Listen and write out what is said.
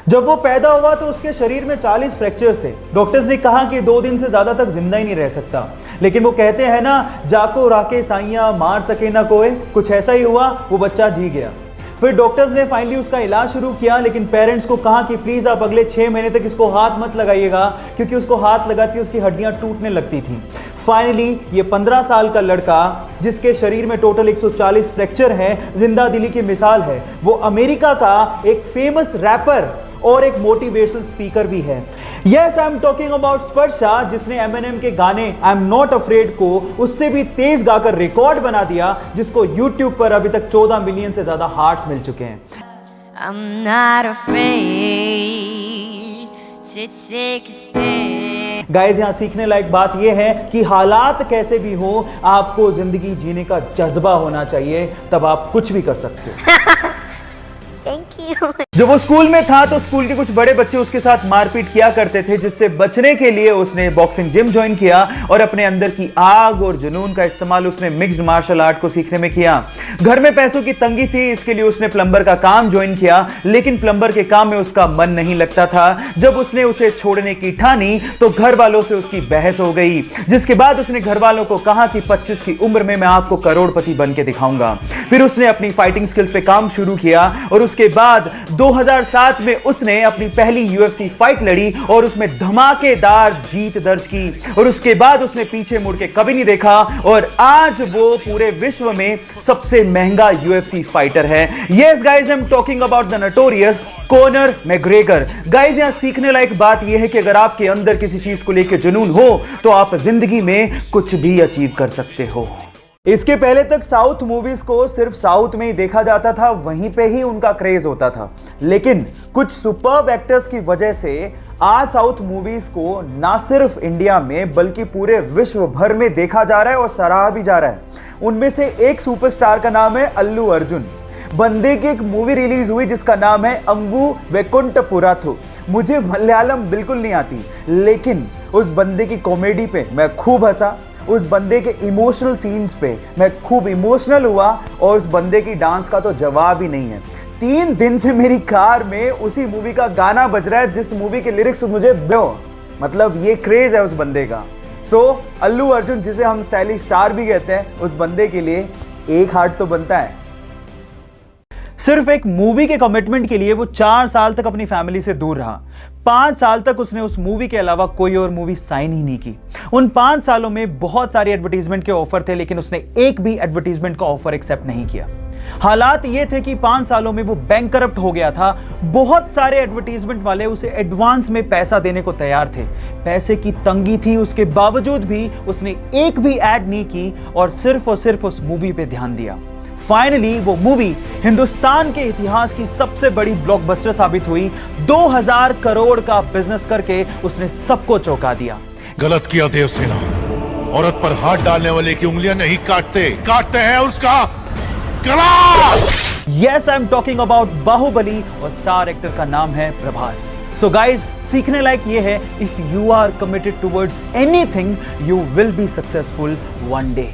जब वो पैदा हुआ तो उसके शरीर में 40 फ्रैक्चर्स थे। डॉक्टर्स ने कहा कि 2 दिन से ज्यादा तक जिंदा ही नहीं रह सकता, लेकिन वो कहते हैं ना, जाको राके साइया मार सके ना कोई, कुछ ऐसा ही हुआ, वो बच्चा जी गया। फिर डॉक्टर्स ने फाइनली उसका इलाज शुरू किया, लेकिन पेरेंट्स को कहा कि प्लीज आप अगले 6 महीने तक इसको हाथ मत लगाइएगा, क्योंकि उसको हाथ लगाती उसकी हड्डियां टूटने लगती थी। फाइनली ये 15 साल का लड़का, जिसके शरीर में टोटल 140 फ्रैक्चर है, जिंदा दिली की मिसाल है। वो अमेरिका का एक फेमस रैपर और एक मोटिवेशनल स्पीकर भी है। Yes, I am talking about Sparsha, जिसने एमिनेम के गाने आई एम नॉट अफ्रेड को उससे भी तेज गाकर रिकॉर्ड बना दिया, जिसको यूट्यूब पर अभी तक 14 मिलियन से ज्यादा हार्ट्स मिल चुके हैं। I'm not afraid to take a stand. Guys, यहाँ सीखने लायक बात यह है कि हालात कैसे भी हो, आपको जिंदगी जीने का जज्बा होना चाहिए, तब आप कुछ भी कर सकते हो। Thank you. जब वो स्कूल में था तो स्कूल के कुछ बड़े बच्चे उसके साथ मारपीट किया करते थे, जिससे बचने के लिए उसने बॉक्सिंग जिम ज्वाइन किया और अपने अंदर की आग और जुनून का इस्तेमाल उसने मिक्स्ड मार्शल आर्ट को सीखने में किया। घर में पैसों की तंगी थी, इसके लिए उसने प्लम्बर का काम ज्वाइन किया, लेकिन प्लम्बर के काम में उसका मन नहीं लगता था। जब उसने उसे छोड़ने की ठानी तो घर वालों से उसकी बहस हो गई, जिसके बाद उसने घर वालों को कहा कि 25 की उम्र में मैं आपको करोड़पति बन के दिखाऊंगा। फिर उसने अपनी फाइटिंग स्किल्स पे काम शुरू किया और उसके बाद 2007 में उसने अपनी पहली यूएफसी फाइट लड़ी और उसमें धमाकेदार जीत दर्ज की, और उसके बाद उसने पीछे मुड़ के कभी नहीं देखा और आज वो पूरे विश्व में सबसे महंगा यूएफसी फाइटर है। Yes guys, I am talking about the notorious Conor McGregor. Guys, यहां सीखने लायक बात यह है कि अगर आपके अंदर किसी चीज को लेकर जुनून हो तो आप जिंदगी में कुछ भी अचीव कर सकते हो। इसके पहले तक साउथ मूवीज को सिर्फ साउथ में ही देखा जाता था, वहीं पे ही उनका क्रेज होता था, लेकिन कुछ सुपर्ब एक्टर्स की वजह से आज साउथ मूवीज को ना सिर्फ इंडिया में बल्कि पूरे विश्व भर में देखा जा रहा है और सराहा भी जा रहा है। उनमें से एक सुपरस्टार का नाम है अल्लू अर्जुन। बंदे की एक मूवी रिलीज हुई जिसका नाम है अंगू वेकुंठपुराथु। मुझे मलयालम बिल्कुल नहीं आती, लेकिन उस बंदे की कॉमेडी पे मैं खूब हंसा, उस बंदे के इमोशनल सीन्स पे मैं खूब इमोशनल हुआ, और उस बंदे की डांस का तो जवाब ही नहीं है। 3 दिन से मेरी कार में उसी मूवी का गाना बज रहा है, जिस मूवी के लिरिक्स मुझे मतलब ये क्रेज है उस बंदे का। सो अल्लू अर्जुन, जिसे हम स्टाइलिश स्टार भी कहते हैं, उस बंदे के लिए एक हार्ट तो बनता है। सिर्फ एक मूवी के कमिटमेंट के लिए वो 4 साल तक अपनी फैमिली से दूर रहा। 5 साल तक उसने उस मूवी के अलावा कोई और मूवी साइन ही नहीं की। उन 5 सालों में बहुत सारे एडवर्टीजमेंट के ऑफर थे, लेकिन उसने एक भी एडवर्टीजमेंट का ऑफर एक्सेप्ट नहीं किया। हालात ये थे कि 5 सालों में वो बैंकरप्ट हो गया था। बहुत सारे एडवर्टीजमेंट वाले उसे एडवांस में पैसा देने को तैयार थे। पैसे की तंगी थी, उसके बावजूद भी उसने एक भी एड नहीं की और सिर्फ उस मूवी पे ध्यान दिया। फाइनली वो मूवी हिंदुस्तान के इतिहास की सबसे बड़ी ब्लॉकबस्टर साबित हुई। 2000 करोड़ का बिजनेस करके उसने सबको चौंका दिया। गलत किया देवसेना, औरत पर हाथ डालने वाले की उंगलियां नहीं काटते हैं उसका गला। Yes, I am talking about Baahubali, और स्टार एक्टर का नाम है प्रभास। सो गाइज, सीखने लायक ये है, if you are committed towards anything, you will be successful one day.